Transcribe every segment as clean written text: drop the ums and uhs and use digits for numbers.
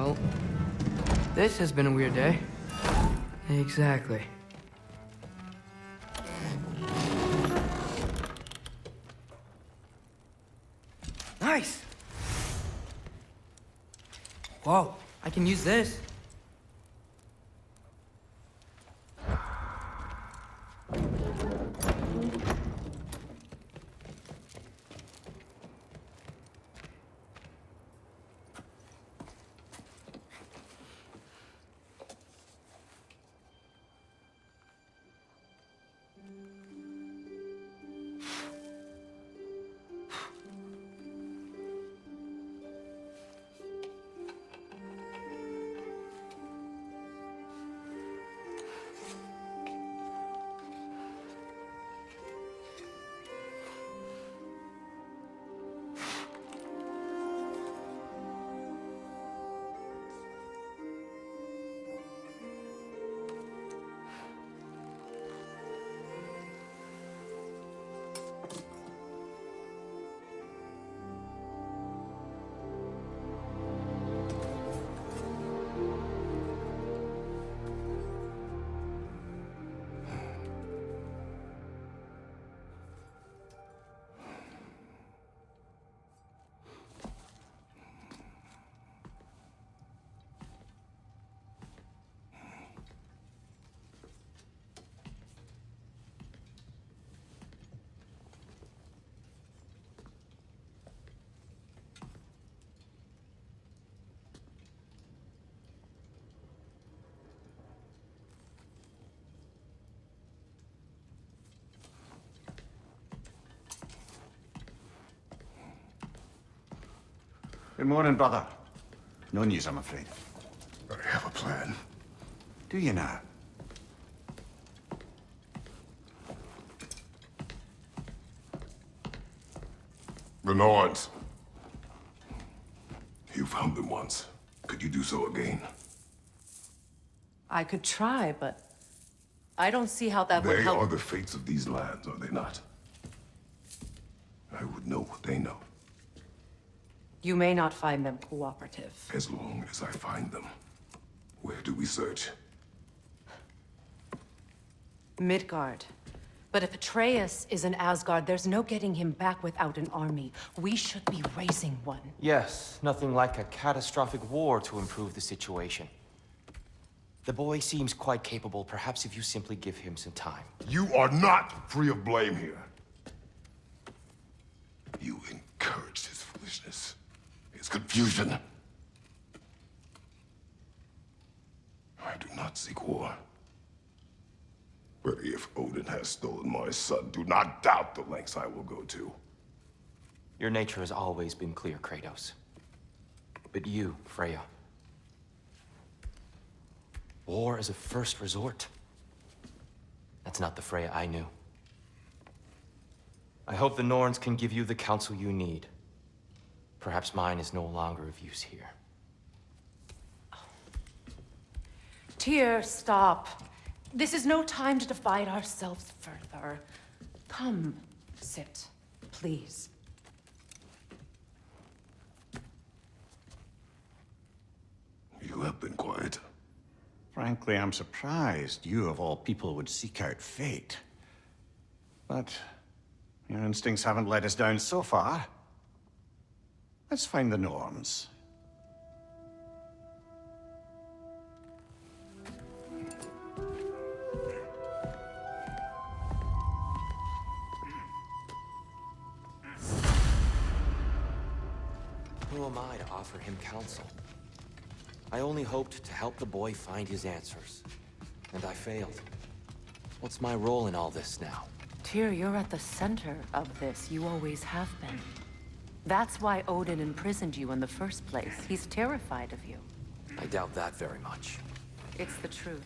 Well, this has been a weird day. Exactly. Nice! Whoa, I can use this. Good morning, brother. No news, I'm afraid. I have a plan. Do you now? The Norns. You found them once. Could you do so again? I could try, but I don't see how that would They help. are the fates of these lands, are they not? I would know what they know, You may not find them cooperative. as long as I find them. Where do we search? Midgard. But if Atreus is in Asgard, there's no getting him back without an army. We should be raising one. Yes, nothing like a catastrophic war to improve the situation. The boy seems quite capable. Perhaps if you simply give him some time. You are not free of blame here. You encouraged his foolishness, his confusion. I do not seek war. But if Odin has stolen my son, do not doubt the lengths I will go to. Your nature has always been clear, Kratos. But you, Freya. War is a first resort. That's not the Freya I knew. I hope the Norns can give you the counsel you need. Perhaps mine is no longer of use here. Tyr, stop. This is no time to divide ourselves further. Come, sit, please. You have been quiet. Frankly, I'm surprised you, of all people, would seek out fate. But your instincts haven't let us down so far. Let's find the Norns. Who am I to offer him counsel? I only hoped to help the boy find his answers. And I failed. What's my role in all this now? Tyr, you're at the center of this. You always have been. That's why Odin imprisoned you in the first place. He's terrified of you. I doubt that very much. It's the truth.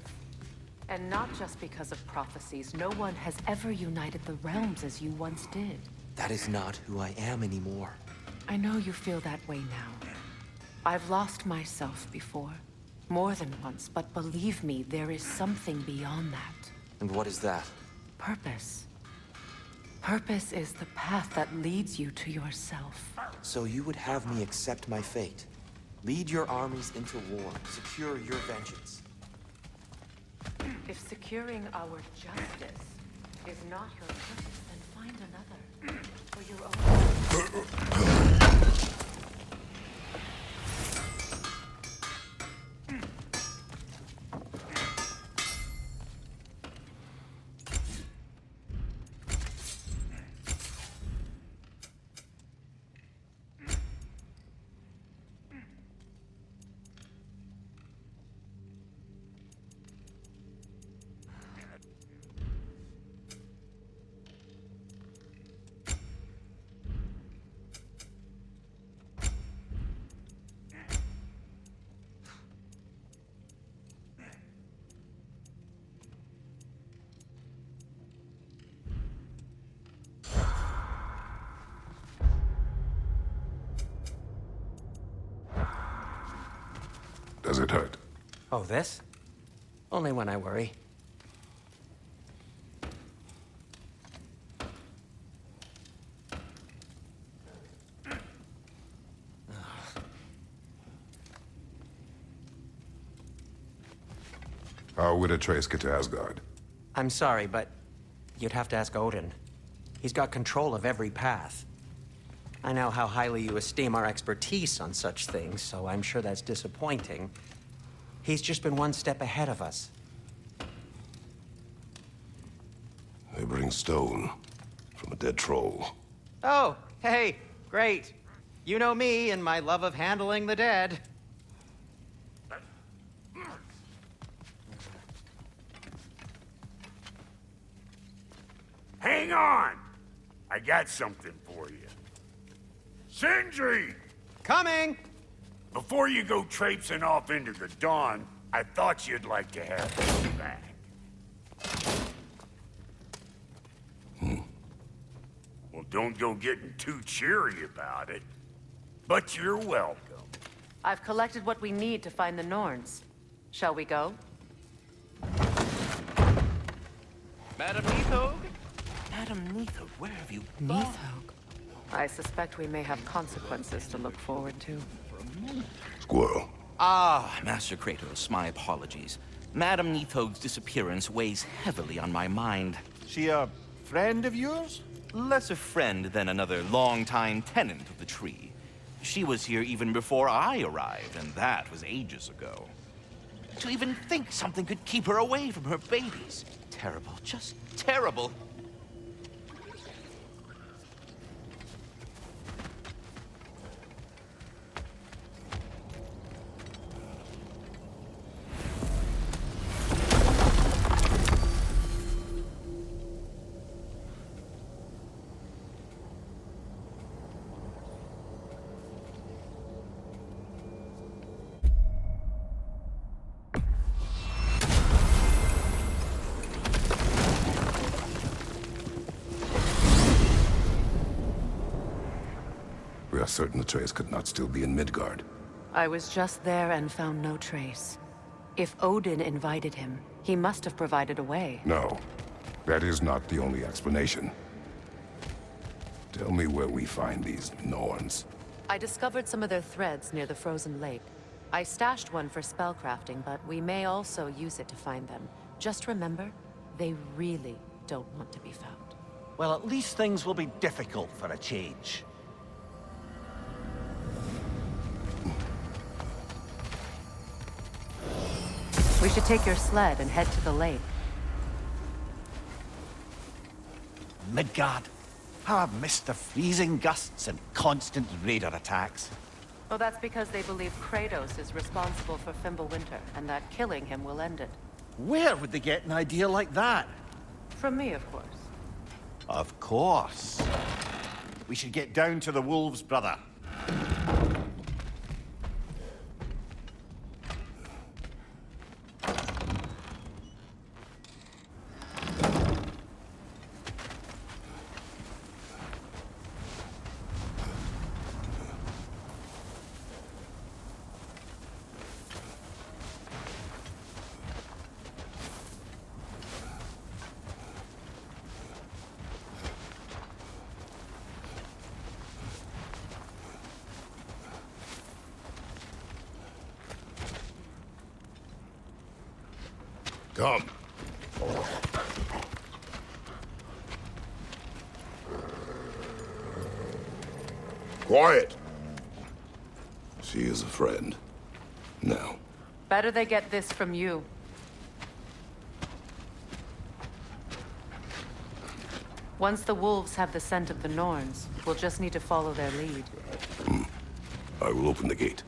And not just because of prophecies. No one has ever united the realms as you once did. That is not who I am anymore. I know you feel that way now. I've lost myself before. More than once, but believe me, there is something beyond that. And what is that? Purpose. Purpose is the path that leads you to yourself. So you would have me accept my fate? Lead your armies into war. Secure your vengeance. If securing our justice is not your purpose, then find another. For your own. Does it hurt? Oh, this? Only when I worry. How would Atreus get to Asgard? I'm sorry, but you'd have to ask Odin. He's got control of every path. I know how highly you esteem our expertise on such things, so I'm sure that's disappointing. He's just been one step ahead of us. They bring stone from a dead troll. Oh, hey, great. You know me and my love of handling the dead. Hang on! I got something for you. Sindri! Coming! Before you go traipsing off into the dawn, I thought you'd like to have this back. Well, don't go getting too cheery about it. But you're welcome. I've collected what we need to find the Norns. Shall we go? Madam Neathog? Madam Neathog, where have you gone? Neathog. I suspect we may have consequences to look forward to. Squirrel. Ah, Master Kratos, my apologies. Madam Neathog's disappearance weighs heavily on my mind. She a friend of yours? Less a friend than another longtime tenant of the tree. She was here even before I arrived, and that was ages ago. To even think something could keep her away from her babies. Terrible, just terrible. We are certain Atreus could not still be in Midgard. I was just there and found no trace. If Odin invited him, he must have provided a way. No, that is not the only explanation. Tell me where we find these Norns. I discovered some of their threads near the frozen lake. I stashed one for spellcrafting, but we may also use it to find them. Just remember, they really don't want to be found. Well, at least things will be difficult for a change. We should take your sled and head to the lake. Midgard. How I've missed the freezing gusts and constant raider attacks. Oh, that's because they believe Kratos is responsible for Fimbulwinter, and that killing him will end it. Where would they get an idea like that? From me, of course. Of course. We should get down to the wolves, brother. Come. Quiet. She is a friend. Now. Better they get this from you. Once the wolves have the scent of the Norns, we'll just need to follow their lead. I will open the gate.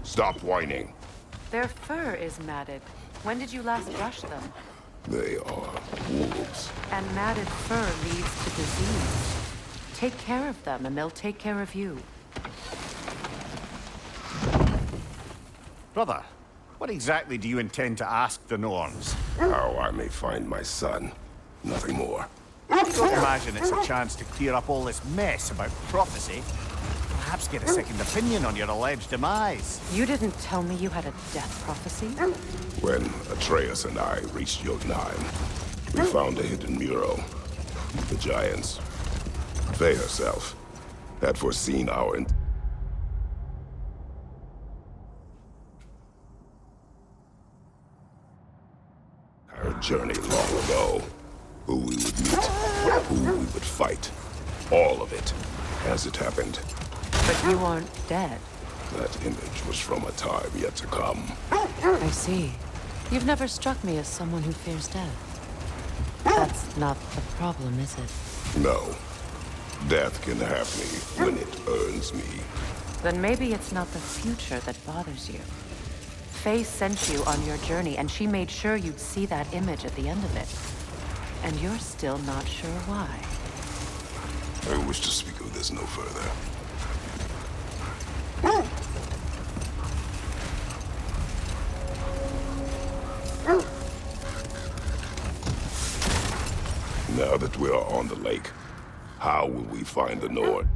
Stop whining. Their fur is matted. When did you last brush them? They are wolves. And matted fur leads to disease. Take care of them, and they'll take care of you. Brother, what exactly do you intend to ask the Norns? How I may find my son. Nothing more. Don't imagine it's a chance to clear up all this mess about prophecy. Perhaps get a second opinion on your alleged demise. You didn't tell me you had a death prophecy? When Atreus and I reached Jotunheim, we found a hidden mural. The Giants, Faye herself, had foreseen our journey long ago. Who we would meet, who we would fight. All of it, as it happened. But you aren't dead. That image was from a time yet to come. I see. You've never struck me as someone who fears death. That's not the problem, is it? No. Death can have me when it earns me. Then maybe it's not the future that bothers you. Faye sent you on your journey, and she made sure you'd see that image at the end of it. And you're still not sure why. I wish to speak of this no further. Now that we are on the lake, how will we find the Norns?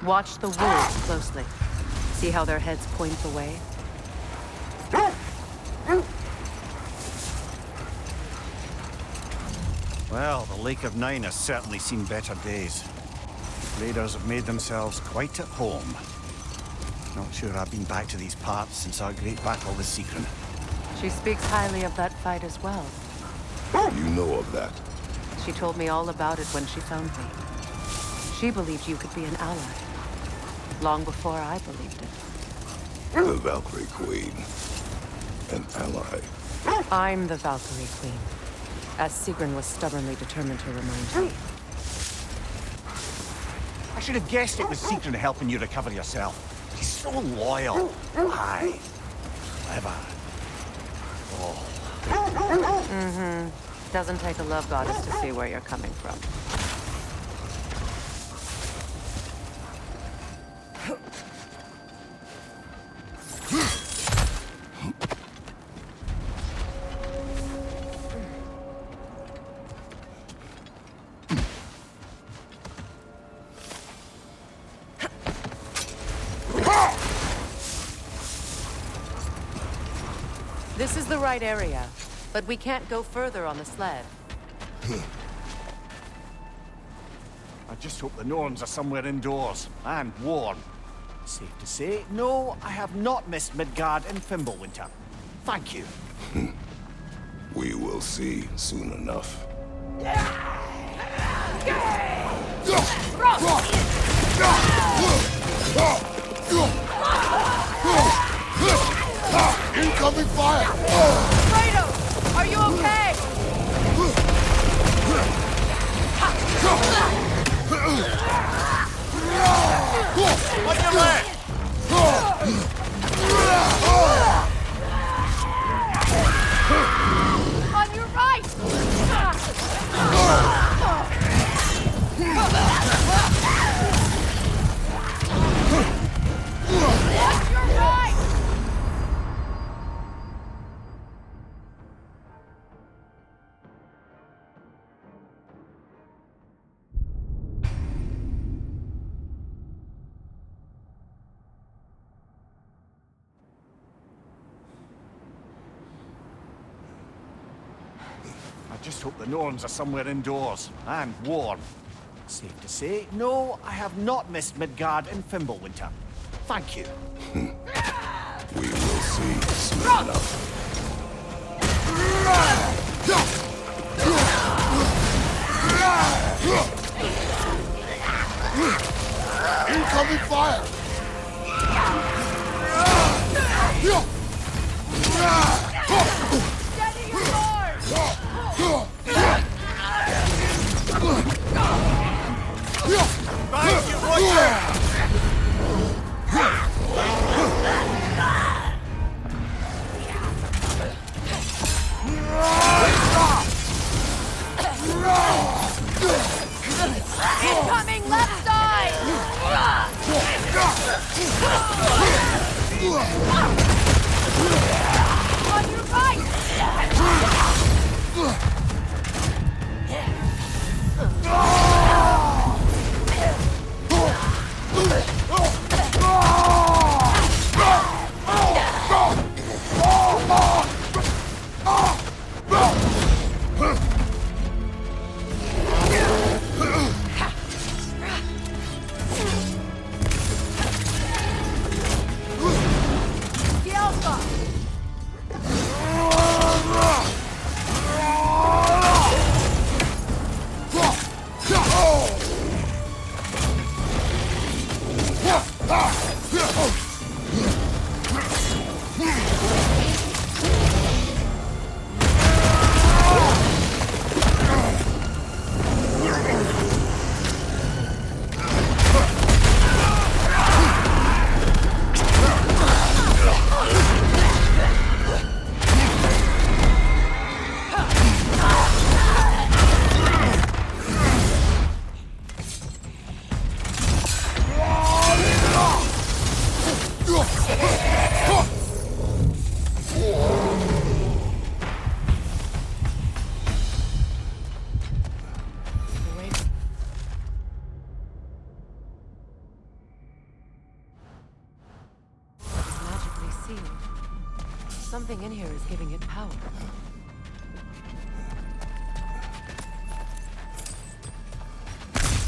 Watch the wolves closely. See how their heads point the way? Well, the Lake of Nine has certainly seen better days. Raiders have made themselves quite at home. Not sure I've been back to these parts since our great battle with Secret. She speaks highly of that fight as well. You know of that. She told me all about it when she found me. She believed you could be an ally. Long before I believed it. The Valkyrie Queen. An ally. I'm the Valkyrie Queen, as Sigrun was stubbornly determined to remind me. I should have guessed it was Secret helping you recover yourself. He's so loyal. Aye. Clever. Oh. Doesn't take a love goddess to see where you're coming from. This is the right area, but we can't go further on the sled. I just hope the Norns are somewhere indoors and warm. Safe to say, no, I have not missed Midgard in Fimbulwinter. Thank you. We will see soon enough. Incoming fire! Fredo! Are you okay? On your left! On your right! On your right! I just hope the Norns are somewhere indoors and warm. Safe to say, no, I have not missed Midgard and Fimbulwinter. Thank you. We will see soon enough. Incoming fire! Steady your sword! Incoming left side! On your right! The Alpha! Magically sealed. Something in here is giving it power.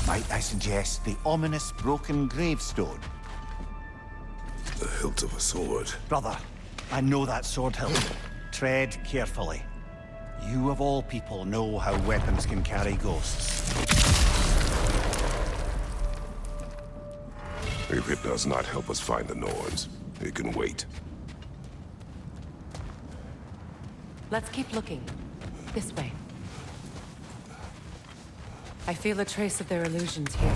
Might I suggest the ominous broken gravestone? The hilt of a sword. Brother, I know that sword hilt. Tread carefully. You of all people know how weapons can carry ghosts. If it does not help us find the Norns, it can wait. Let's keep looking. This way. I feel a trace of their illusions here.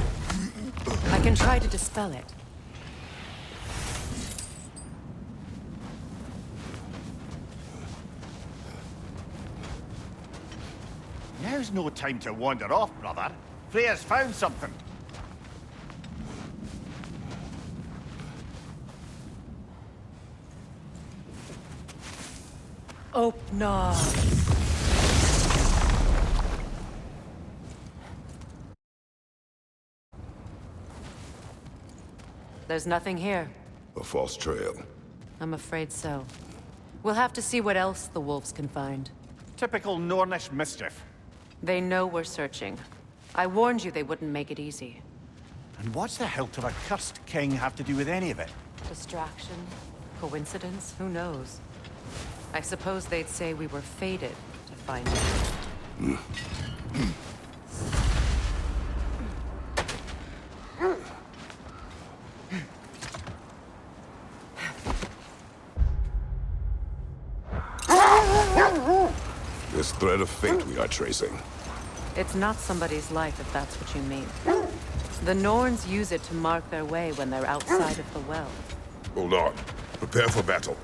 I can try to dispel it. Now's no time to wander off, brother. Freya's found something. Opnar. There's nothing here. A false trail. I'm afraid so. We'll have to see what else the wolves can find. Typical Nornish mischief. They know we're searching. I warned you they wouldn't make it easy. And what's the hilt of a cursed king have to do with any of it? Distraction? Coincidence? Who knows? I suppose they'd say we were fated to find it. This thread of fate we are tracing. It's not somebody's life, if that's what you mean. The Norns use it to mark their way when they're outside of the well. Hold on. Prepare for battle.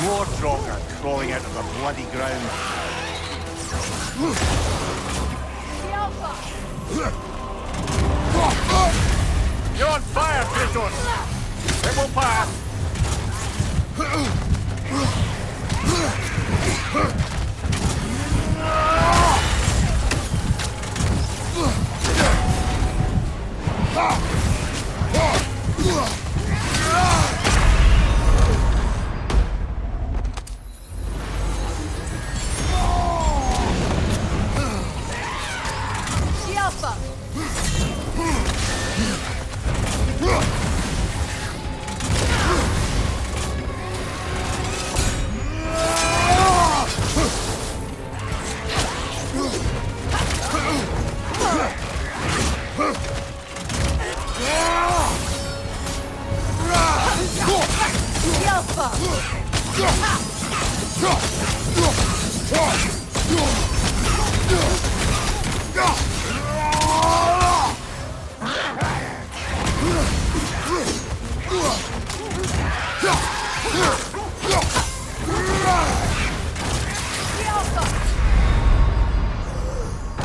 More Draugr crawling out of the bloody ground. The Alpha! You're on fire, Kratos! It will pass! The Alpha!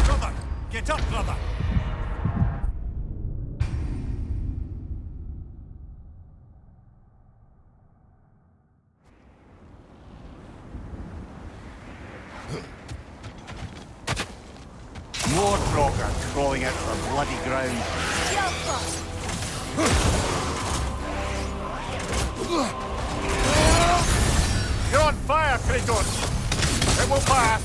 Brother! Get up, brother! More Draugr crawling out of the bloody ground. You're on fire, Kratos! It will pass!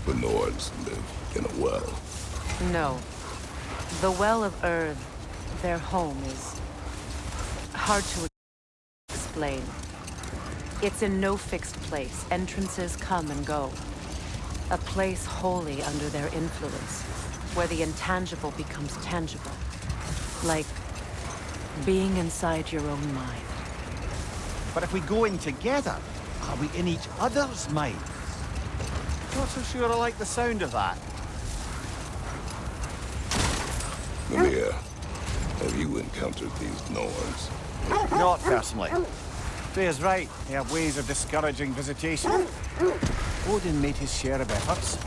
The Norns live in a well. No. The Well of Earth, their home, is hard to explain. It's in no fixed place. Entrances come and go. A place wholly under their influence, where the intangible becomes tangible. Like being inside your own mind. But if we go in together, are we in each other's minds? Not so sure I like the sound of that. Mimir, have you encountered these Norns? Not personally. Freya's right. They have ways of discouraging visitation. Odin made his share of efforts.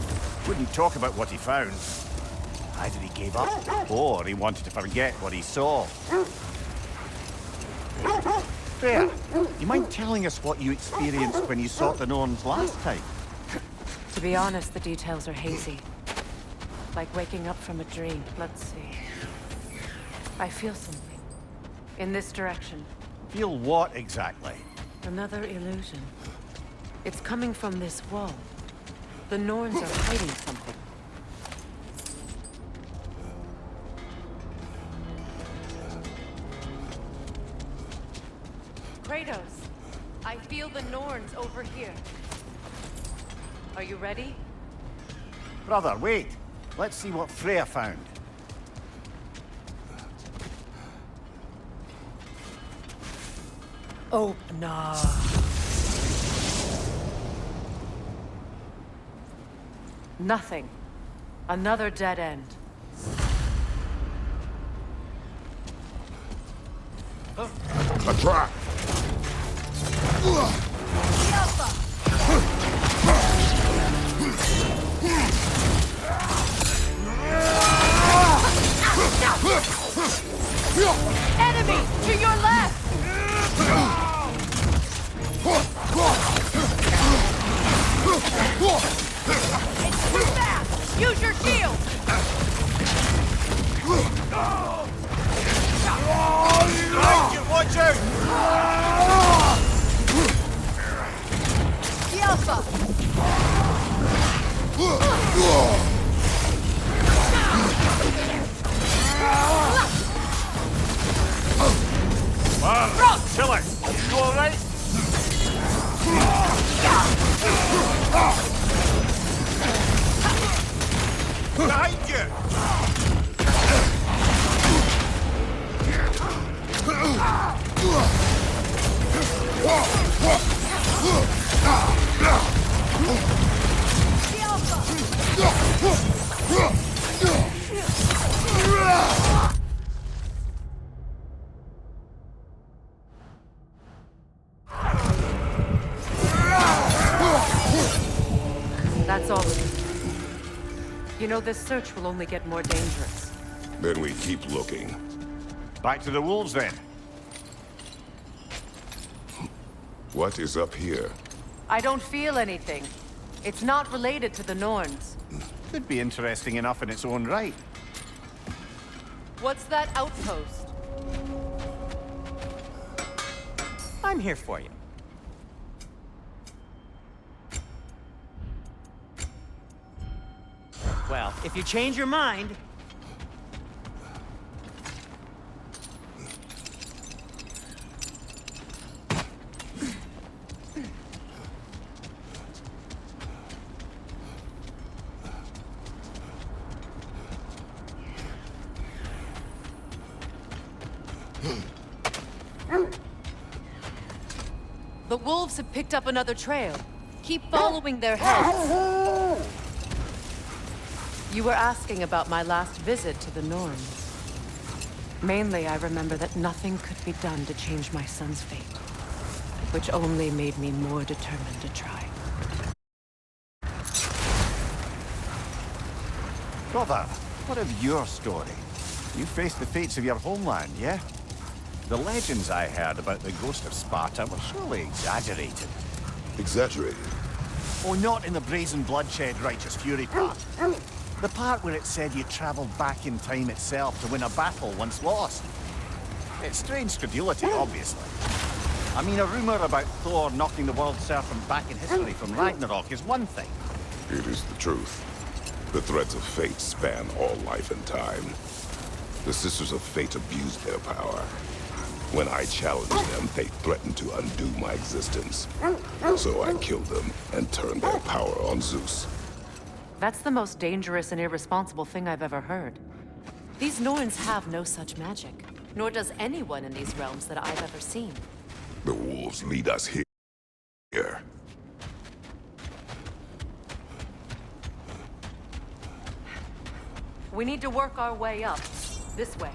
Wouldn't talk about what he found. Either he gave up, or he wanted to forget what he saw. Freya, you mind telling us what you experienced when you sought the Norns last time? To be honest, the details are hazy. Like waking up from a dream. Let's see. I feel something. In this direction. Feel what exactly? Another illusion. It's coming from this wall. The Norns are hiding something. Kratos, I feel the Norns over here. Are you ready? Brother, wait. Let's see what Freya found. Oh, no. Nothing. Another dead end. A trap! Enemy! To your left! It's too fast! Use your shield! Watch out! The Alpha! know this search will only get more dangerous. Then we keep looking. Back to the wolves, then. What is up here? I don't feel anything. It's not related to the Norns. Could be interesting enough in its own right. What's that outpost? I'm here for you. Well, if you change your mind... The wolves have picked up another trail. Keep following their heads. You were asking about my last visit to the Norns. Mainly, I remember that nothing could be done to change my son's fate, which only made me more determined to try. Brother, what of your story? You faced the fates of your homeland, yeah? The legends I heard about the ghost of Sparta were surely exaggerated. Exaggerated? Oh, not in the brazen bloodshed righteous fury part. The part where it said you travelled back in time itself to win a battle once lost. It's strange credulity, obviously. I mean, a rumour about Thor knocking the world serpent back in history from Ragnarok is one thing. It is the truth. The threads of fate span all life and time. The Sisters of Fate abused their power. When I challenged them, they threatened to undo my existence. So I killed them and turned their power on Zeus. That's the most dangerous and irresponsible thing I've ever heard. These Norns have no such magic, nor does anyone in these realms that I've ever seen. The wolves lead us here. We need to work our way up. This way.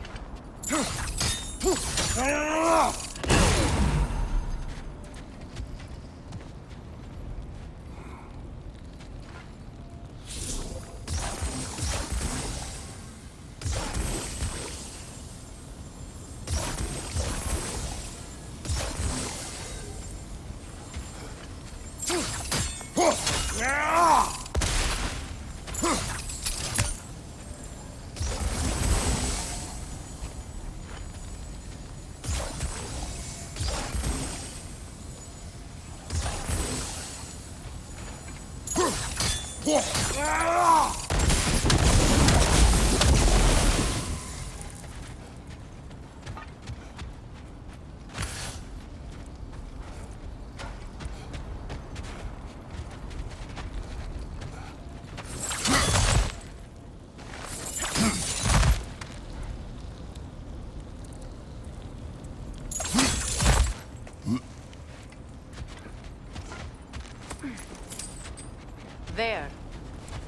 There.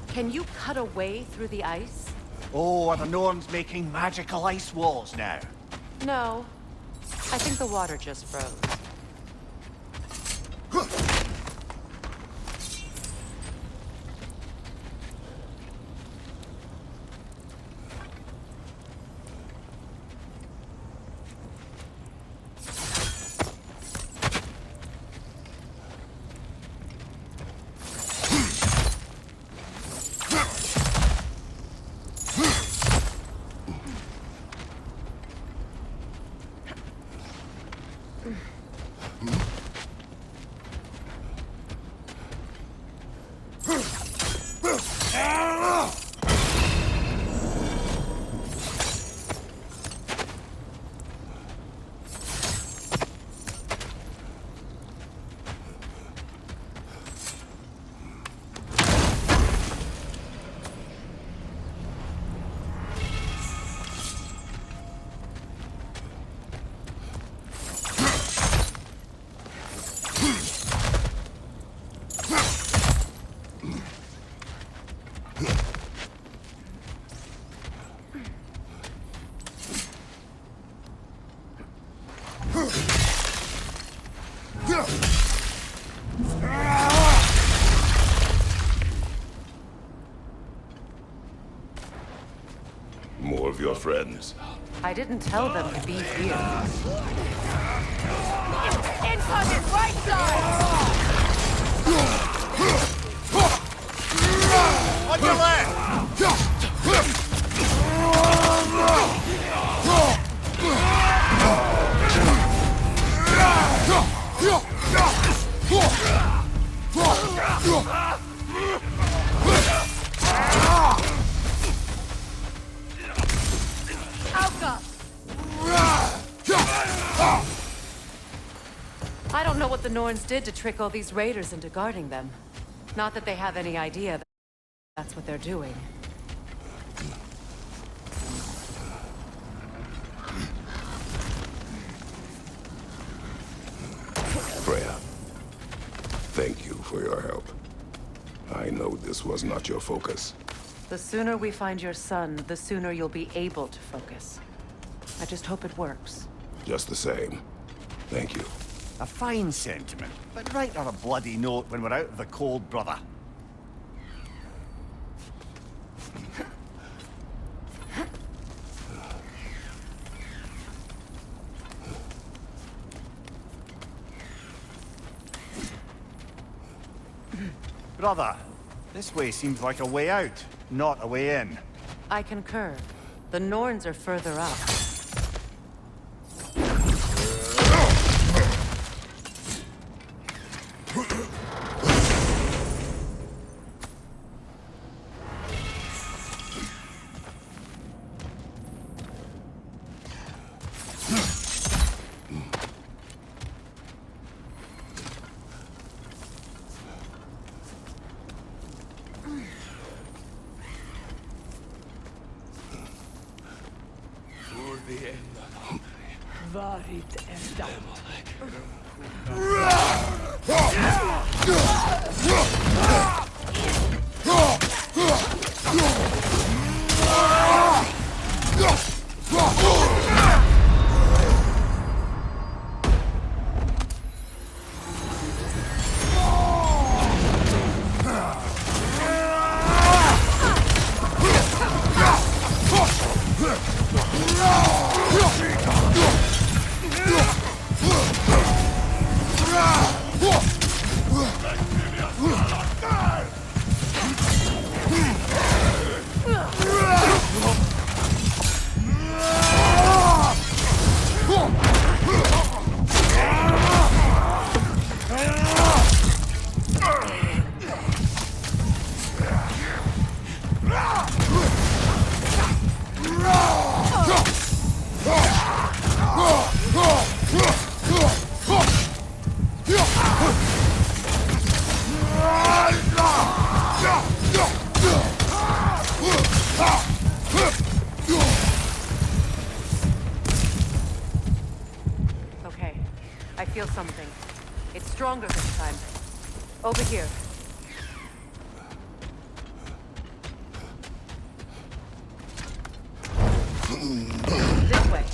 Can you cut a way through the ice? Oh, are the Norns making magical ice walls now? No. I think the water just froze. more of your friends? I didn't tell them to be here. Incoming right side! On your left! I don't know what the Norns did to trick all these raiders into guarding them. Not that they have any idea that that's what they're doing. Freya, thank you for your help. I know this was not your focus. The sooner we find your son, the sooner you'll be able to focus. I just hope it works. Just the same, thank you. A fine sentiment, but write on a bloody note when we're out of the cold, brother. Brother, this way seems like a way out, not a way in. I concur. The Norns are further up. Okay, I feel something. It's stronger this time. Over here. This way.